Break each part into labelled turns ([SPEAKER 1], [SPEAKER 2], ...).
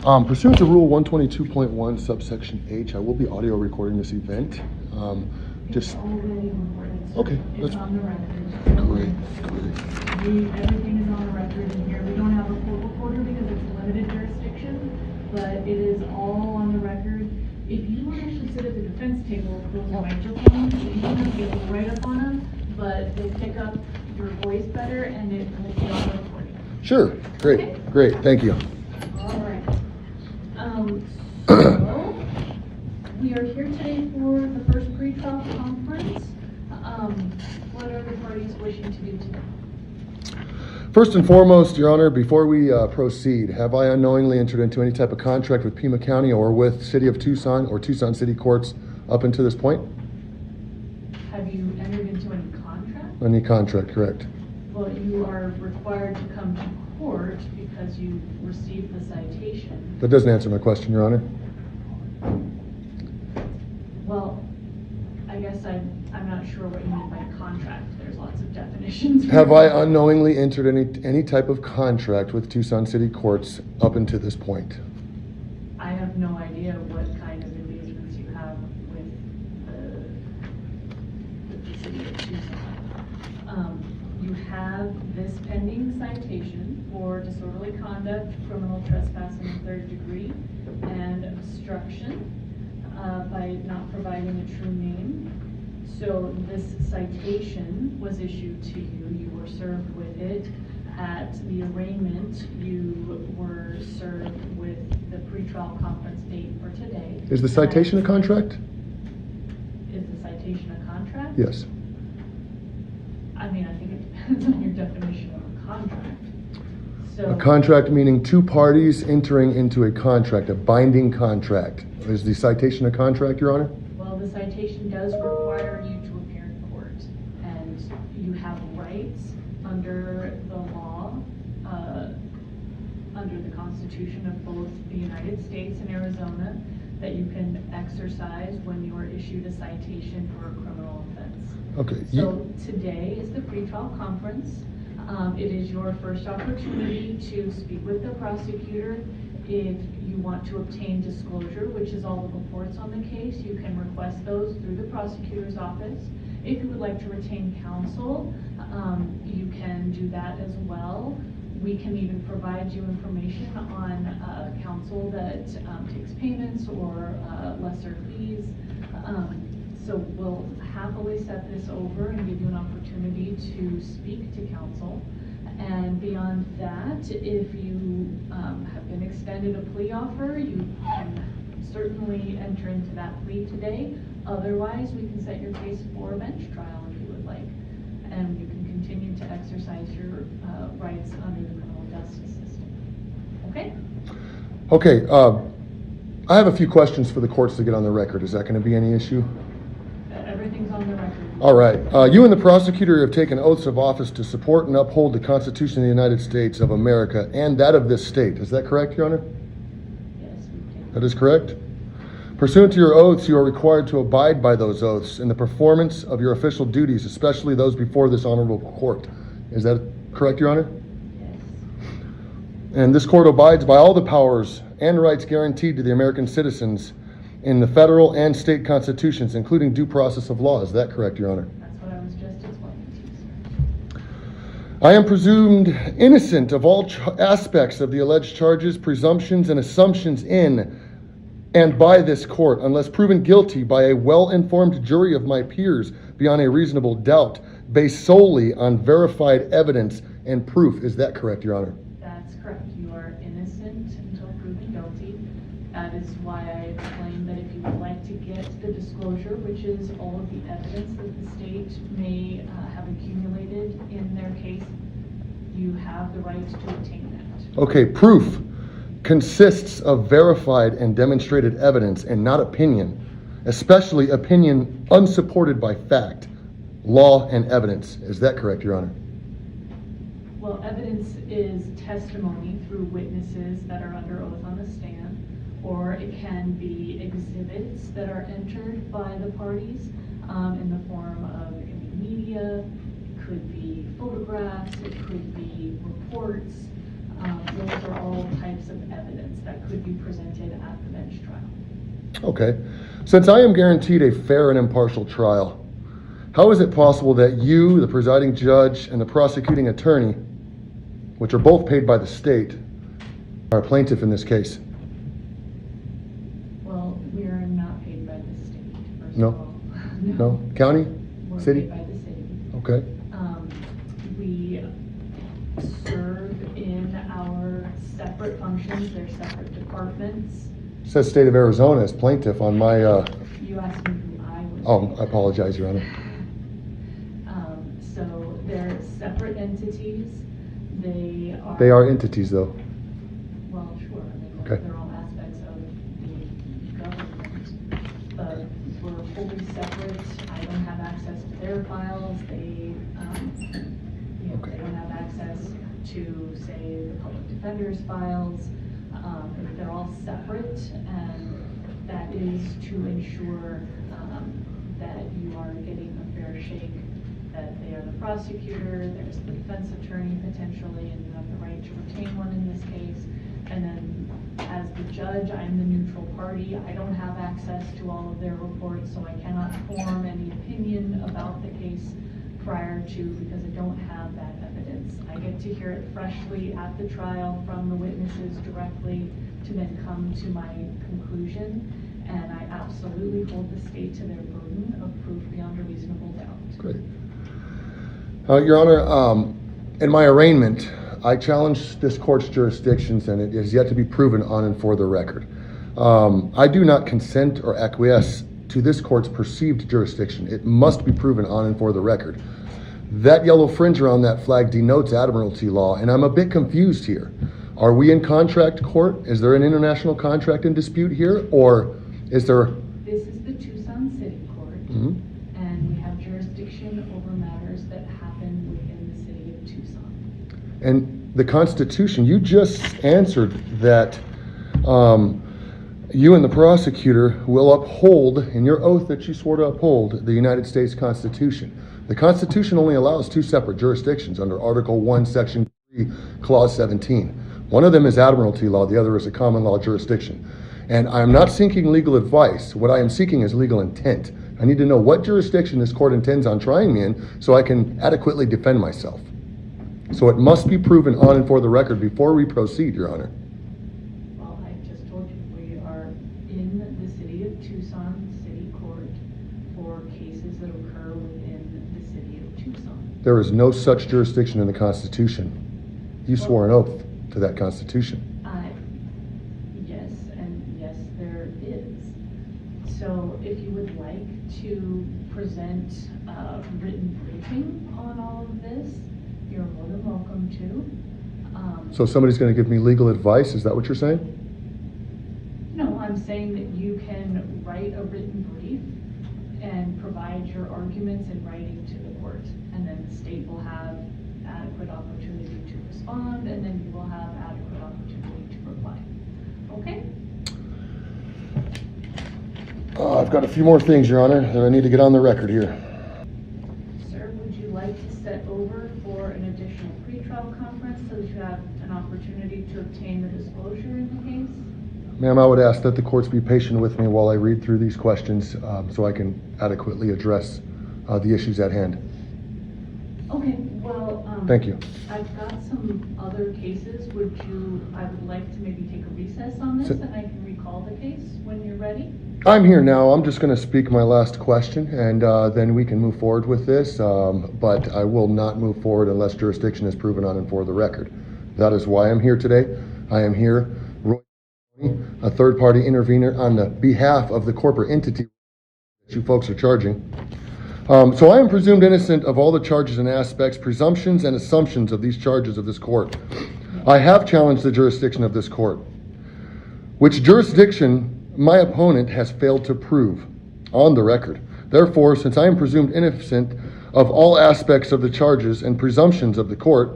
[SPEAKER 1] Pursuant to Rule 122.1, subsection H, I will be audio recording this event.
[SPEAKER 2] It's already recorded.
[SPEAKER 1] Okay,
[SPEAKER 2] it's on the record.
[SPEAKER 1] Great.
[SPEAKER 2] Everything is on the record in here. We don't have a court recorder because it's a limited jurisdiction, but it is all on the record. If you want to actually sit at the defense table, those microphones, you don't have to get right up on them, but they pick up your voice better and it will be on the recording.
[SPEAKER 1] Sure, great,
[SPEAKER 2] Okay.
[SPEAKER 1] Great, thank you.
[SPEAKER 2] All right. So we are here today for the first pre-trial conference. What are the parties wishing to do today?
[SPEAKER 1] First and foremost, Your Honor, before we proceed, have I unknowingly entered into any type of contract with Pima County or with City of Tucson or Tucson City Courts up until this point?
[SPEAKER 2] Have you entered into any contract?
[SPEAKER 1] Any contract, correct.
[SPEAKER 2] Well, you are required to come to court because you received the citation.
[SPEAKER 1] That doesn't answer my question, Your Honor.
[SPEAKER 2] Well, I guess I'm not sure what you mean by contract. There's lots of definitions.
[SPEAKER 1] Have I unknowingly entered any type of contract with Tucson City Courts up until this point?
[SPEAKER 2] I have no idea what kind of engagements you have with the city of Tucson. You have this pending citation for disorderly conduct, criminal trespass in the third degree, and obstruction by not providing a true name. So this citation was issued to you. You were served with it. At the arraignment, you were served with the pretrial conference date for today.
[SPEAKER 1] Is the citation a contract?
[SPEAKER 2] Is the citation a contract?
[SPEAKER 1] Yes.
[SPEAKER 2] I mean, I think it depends on your definition of a contract. So
[SPEAKER 1] A contract meaning two parties entering into a contract, a binding contract. Is the citation a contract, Your Honor?
[SPEAKER 2] well, the citation does require you to appear in court, and you have rights under the law, under the Constitution of both the United States and Arizona, that you can exercise when you are issued a citation for a criminal offense.
[SPEAKER 1] Okay.
[SPEAKER 2] So today is the pretrial conference. It is your first opportunity to speak with the prosecutor. If you want to obtain disclosure, which is all the reports on the case, you can request those through the prosecutor's office. If you would like to retain counsel, you can do that as well. We can even provide you information on counsel that takes payments or lesser fees. So we'll happily set this over and give you an opportunity to speak to counsel. And beyond that, if you have been extended a plea offer, you can certainly enter into that plea today. Otherwise, we can set your case for a bench trial if you would like. And you can continue to exercise your rights under the criminal justice system. Okay?
[SPEAKER 1] Okay. I have a few questions for the courts to get on the record. Is that going to be any issue?
[SPEAKER 2] Everything's on the record.
[SPEAKER 1] All right. You and the prosecutor have taken oaths of office to support and uphold the Constitution of the United States of America and that of this state. Is that correct, Your Honor?
[SPEAKER 2] Yes, we can.
[SPEAKER 1] That is correct. Pursuant to your oaths, you are required to abide by those oaths in the performance of your official duties, especially those before this honorable court. Is that correct, Your Honor?
[SPEAKER 2] Yes.
[SPEAKER 1] And this court abides by all the powers and rights guaranteed to the American citizens in the federal and state constitutions, including due process of law. Is that correct, Your Honor?
[SPEAKER 2] That's what I was just explaining to you, sir.
[SPEAKER 1] I am presumed innocent of all aspects of the alleged charges, presumptions, and assumptions in and by this court, unless proven guilty by a well-informed jury of my peers beyond a reasonable doubt, based solely on verified evidence and proof. Is that correct, Your Honor?
[SPEAKER 2] That's correct. You are innocent until proven guilty. That is why I explained that if you would like to get the disclosure, which is all of the evidence that the state may have accumulated in their case, you have the right to obtain that.
[SPEAKER 1] Okay, proof consists of verified and demonstrated evidence and not opinion, especially opinion unsupported by fact, law, and evidence. Is that correct, Your Honor?
[SPEAKER 2] Well, evidence is testimony through witnesses that are under oath on the stand, or it can be exhibits that are entered by the parties in the form of media. It could be photographs, it could be reports. Those are all types of evidence that could be presented at the bench trial.
[SPEAKER 1] Okay. Since I am guaranteed a fair and impartial trial, how is it possible that you, the presiding judge, and the prosecuting attorney, which are both paid by the state, are a plaintiff in this case?
[SPEAKER 2] Well, we are not paid by the state, first
[SPEAKER 1] No.
[SPEAKER 2] of all.
[SPEAKER 1] No? County?
[SPEAKER 2] We're
[SPEAKER 1] City?
[SPEAKER 2] paid by the city.
[SPEAKER 1] Okay.
[SPEAKER 2] We serve in our separate functions, they're separate departments.
[SPEAKER 1] It says State of Arizona as plaintiff on my,
[SPEAKER 2] You asked me who I was.
[SPEAKER 1] oh, I apologize, Your Honor.
[SPEAKER 2] So they're separate entities.
[SPEAKER 1] They are entities, though.
[SPEAKER 2] Well, sure, I mean,
[SPEAKER 1] Okay.
[SPEAKER 2] they're all aspects of the government, but we're fully separate. I don't have access to their files. They,
[SPEAKER 1] Okay.
[SPEAKER 2] they don't have access to, say, the public defender's files. They're all separate, and that is to ensure that you are getting a fair shake, that they are the prosecutor, there's the defense attorney potentially, and you have the right to retain one in this case. And then as the judge, I'm the neutral party. I don't have access to all of their reports, so I cannot form any opinion about the case prior to, because I don't have that evidence. I get to hear it freshly at the trial from the witnesses directly to then come to my conclusion. And I absolutely hold the state to their burden of proof beyond a reasonable doubt.
[SPEAKER 1] Great. Your Honor, in my arraignment, I challenged this court's jurisdictions, and it is yet to be proven on and for the record. I do not consent or acquiesce to this court's perceived jurisdiction. It must be proven on and for the record. That yellow fringe around that flag denotes admiralty law, and I'm a bit confused here. Are we in contract court? Is there an international contract in dispute here, or is there?
[SPEAKER 2] This is the Tucson City Court, and we have jurisdiction over matters that happen within the city of Tucson.
[SPEAKER 1] And the Constitution, you just answered that you and the prosecutor will uphold, in your oath that you swore to uphold, the United States Constitution. The Constitution only allows two separate jurisdictions under Article 1, Section 3, Clause 17. One of them is admiralty law, the other is a common law jurisdiction. And I am not seeking legal advice. What I am seeking is legal intent. I need to know what jurisdiction this court intends on trying me in so I can adequately defend myself. So it must be proven on and for the record before we proceed, Your Honor.
[SPEAKER 2] Well, I just told you, we are in the city of Tucson City Court for cases that occur within the city of Tucson.
[SPEAKER 1] There is no such jurisdiction in the Constitution. You swore an oath to that Constitution.
[SPEAKER 2] Yes, and yes, there is. So if you would like to present a written briefing on all of this, you're more than welcome to.
[SPEAKER 1] So somebody's going to give me legal advice? Is that what you're saying?
[SPEAKER 2] No, I'm saying that you can write a written brief and provide your arguments in writing to the court, and then the state will have adequate opportunity to respond, and then you will have adequate opportunity to reply. Okay?
[SPEAKER 1] I've got a few more things, Your Honor, that I need to get on the record here.
[SPEAKER 2] Sir, would you like to set over for an additional pretrial conference so that you have an opportunity to obtain the disclosure in the case?
[SPEAKER 1] Ma'am, I would ask that the courts be patient with me while I read through these questions so I can adequately address the issues at hand.
[SPEAKER 2] Okay, well,
[SPEAKER 1] Thank you.
[SPEAKER 2] I've got some other cases. I would like to maybe take a recess on this, and I can recall the case when you're ready.
[SPEAKER 1] I'm here now. I'm just going to speak my last question, and then we can move forward with this. But I will not move forward unless jurisdiction is proven on and for the record. That is why I'm here today. I am here, Roy, a third-party intervener on the behalf of the corporate entity that you folks are charging. So I am presumed innocent of all the charges and aspects, presumptions and assumptions of these charges of this court. I have challenged the jurisdiction of this court, which jurisdiction my opponent has failed to prove on the record. Therefore, since I am presumed innocent of all aspects of the charges and presumptions of the court,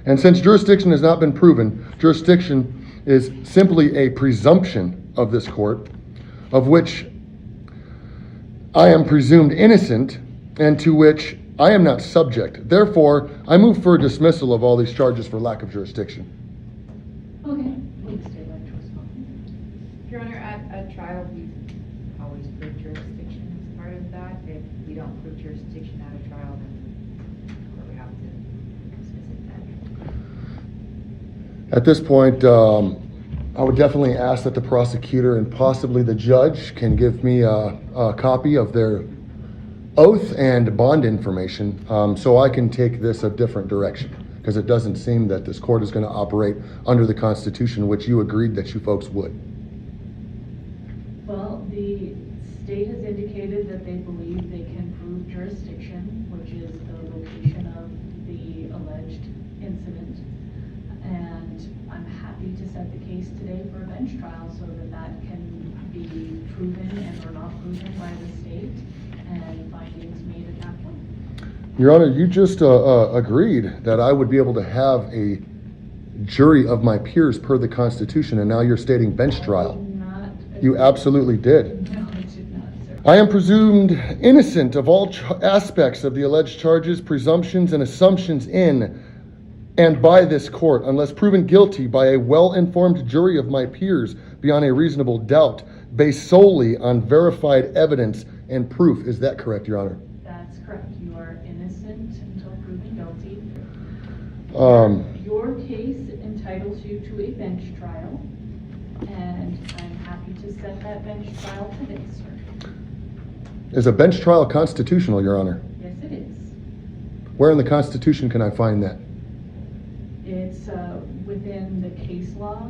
[SPEAKER 1] and since jurisdiction has not been proven, jurisdiction is simply a presumption of this court, of which I am presumed innocent and to which I am not subject. Therefore, I move for a dismissal of all these charges for lack of jurisdiction. At this point, I would definitely ask that the prosecutor and possibly the judge can give me a copy of their oath and bond information, so I can take this a different direction, because it doesn't seem that this court is going to operate under the Constitution, which you agreed that you folks would.
[SPEAKER 2] Well, the state has indicated that they believe they can prove jurisdiction, which is the location of the alleged incident. And I'm happy to set the case today for a bench trial so that that can be proven and or not proven by the state and findings made at that point.
[SPEAKER 1] Your Honor, you just agreed that I would be able to have a jury of my peers per the Constitution, and now you're stating bench trial. You absolutely did.
[SPEAKER 2] No, I did not, sir.
[SPEAKER 1] I am presumed innocent of all aspects of the alleged charges, presumptions, and assumptions in and by this court, unless proven guilty by a well-informed jury of my peers beyond a reasonable doubt, based solely on verified evidence and proof. Is that correct, Your Honor?
[SPEAKER 2] That's correct. You are innocent until proven guilty. Your case entitles you to a bench trial, and I'm happy to set that bench trial today, sir.
[SPEAKER 1] Is a bench trial constitutional, Your Honor?
[SPEAKER 2] Yes, it is.
[SPEAKER 1] Where in the Constitution can I find that?
[SPEAKER 2] It's within the case law.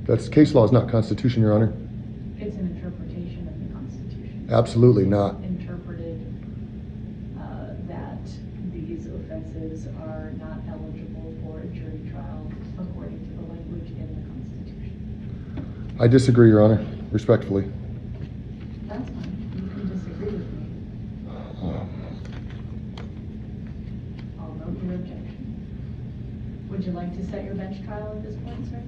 [SPEAKER 1] That's case law is not Constitution, Your Honor.
[SPEAKER 2] It's an interpretation of the Constitution.
[SPEAKER 1] Absolutely not.
[SPEAKER 2] Interpreted that these offenses are not eligible for a jury trial according to the language in the Constitution.
[SPEAKER 1] I disagree, Your Honor, respectfully.
[SPEAKER 2] That's fine. You can disagree with me. I'll note your objection. Would you like to set your bench trial at this point, sir?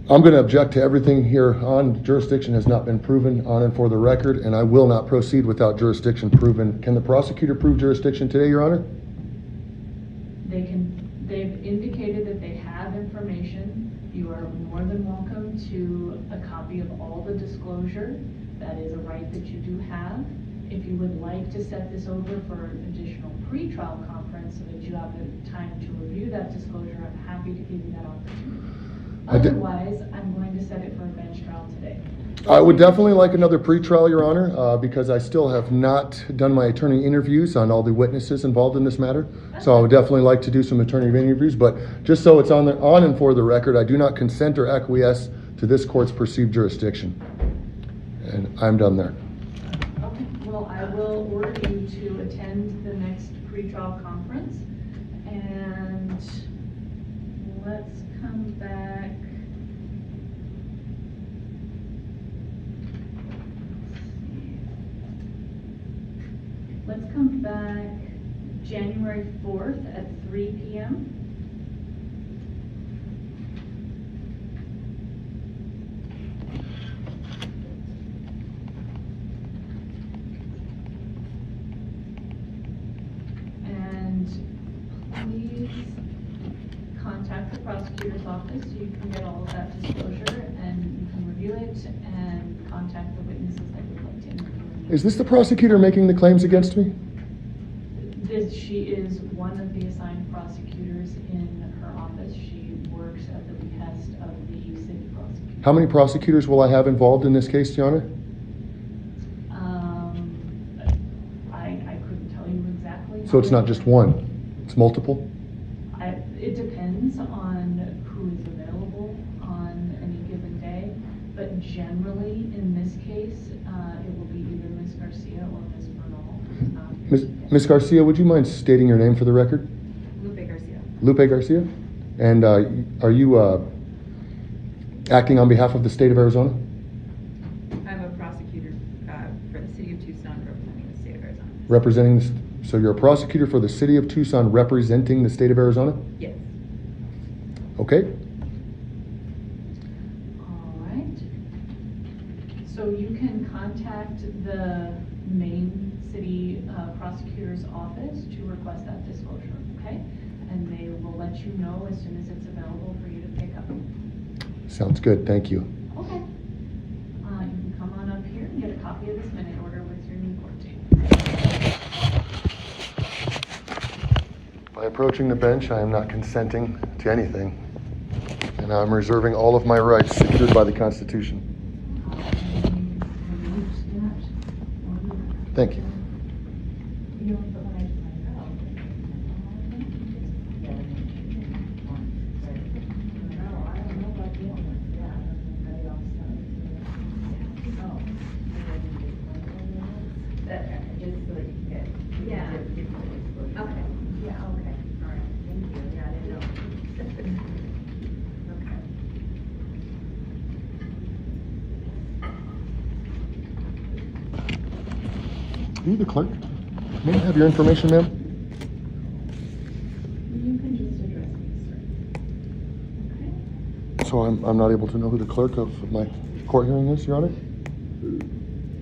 [SPEAKER 1] I'm going to object to everything here on. Jurisdiction has not been proven on and for the record, and I will not proceed without jurisdiction proven. Can the prosecutor prove jurisdiction today, Your Honor?
[SPEAKER 2] They've indicated that they have information. You are more than welcome to a copy of all the disclosure. That is a right that you do have. If you would like to set this over for an additional pretrial conference so that you have the time to review that disclosure, I'm happy to give you that opportunity. Otherwise, I'm going to set it for a bench trial today.
[SPEAKER 1] I would definitely like another pretrial, Your Honor, because I still have not done my attorney interviews on all the witnesses involved in this matter. So I would definitely like to do some attorney interviews, but just so it's on and for the record, I do not consent or acquiesce to this court's perceived jurisdiction. And I'm done there.
[SPEAKER 2] Okay, well, I will order you to attend the next pretrial conference, and let's come back. Let's come back January 4th at 3 p.m. And please contact the prosecutor's office so you can get all of that disclosure and you can review it and contact the witnesses that you'd like to interview.
[SPEAKER 1] Is this the prosecutor making the claims against me?
[SPEAKER 2] She is one of the assigned prosecutors in her office. She works at the behest of the city prosecutor.
[SPEAKER 1] How many prosecutors will I have involved in this case, Your Honor?
[SPEAKER 2] I couldn't tell you exactly.
[SPEAKER 1] So it's not just one, it's multiple?
[SPEAKER 2] It depends on who is available on any given day, but generally in this case, it will be either Ms. Garcia or Ms. Bernal.
[SPEAKER 1] Ms. Garcia, would you mind stating your name for the record?
[SPEAKER 3] Lupe Garcia.
[SPEAKER 1] Lupe Garcia? And are you acting on behalf of the state of Arizona?
[SPEAKER 3] I'm a prosecutor for the city of Tucson representing the state of Arizona.
[SPEAKER 1] So you're a prosecutor for the city of Tucson representing the state of Arizona?
[SPEAKER 3] Yes.
[SPEAKER 1] Okay.
[SPEAKER 2] All right. So you can contact the main city prosecutor's office to request that disclosure, okay? And they will let you know as soon as it's available for you to pick up.
[SPEAKER 1] Sounds good, thank you.
[SPEAKER 2] Okay. You can come on up here and get a copy of this minute order with your new court date.
[SPEAKER 1] By approaching the bench, I am not consenting to anything. And I'm reserving all of my rights secured by the Constitution. Thank you.
[SPEAKER 4] Just so that you can get.
[SPEAKER 3] Yeah.
[SPEAKER 4] Okay.
[SPEAKER 3] Okay.
[SPEAKER 4] Yeah, okay, all right, thank you, yeah, I didn't know. Okay.
[SPEAKER 1] Are you the clerk? May I have your information, ma'am?
[SPEAKER 2] You can just address me, sir. Okay?
[SPEAKER 1] So I'm not able to know who the clerk of my court hearing is, Your Honor?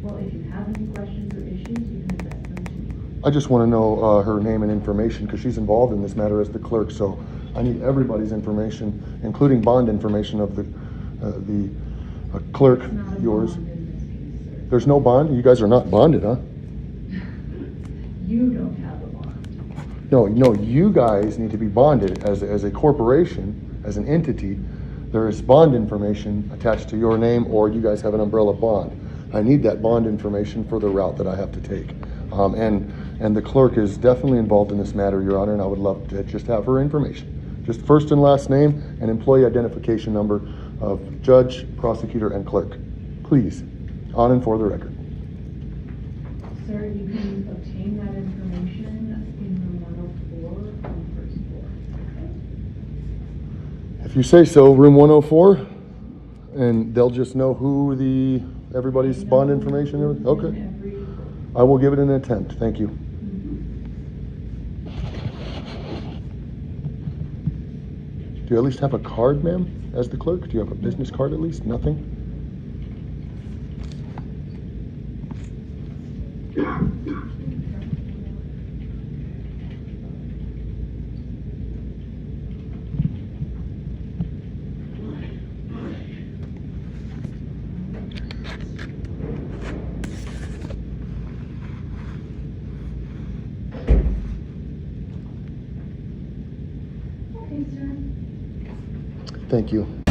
[SPEAKER 2] Well, if you have any questions or issues, you can address them to me.
[SPEAKER 1] I just want to know her name and information because she's involved in this matter as the clerk. So I need everybody's information, including bond information of the clerk,
[SPEAKER 2] It's not a
[SPEAKER 1] yours.
[SPEAKER 2] bond in this case, sir.
[SPEAKER 1] There's no bond? You guys are not bonded, huh?
[SPEAKER 2] You don't have a bond.
[SPEAKER 1] No, you guys need to be bonded as a corporation, as an entity. There is bond information attached to your name, or you guys have an umbrella bond. I need that bond information for the route that I have to take. And the clerk is definitely involved in this matter, Your Honor, and I would love to just have her information. Just first and last name and employee identification number of judge, prosecutor, and clerk. Please, on and for the record.
[SPEAKER 2] Sir, you can obtain that information in room 104 on the first floor. Okay?
[SPEAKER 1] If you say so, room 104, and they'll just know who everybody's bond information is? Okay.
[SPEAKER 2] Every-
[SPEAKER 1] I will give it an attempt. Thank you. Do you at least have a card, ma'am, as the clerk? Do you have a business card at least? Nothing?
[SPEAKER 2] Okay, sir.
[SPEAKER 1] Thank you.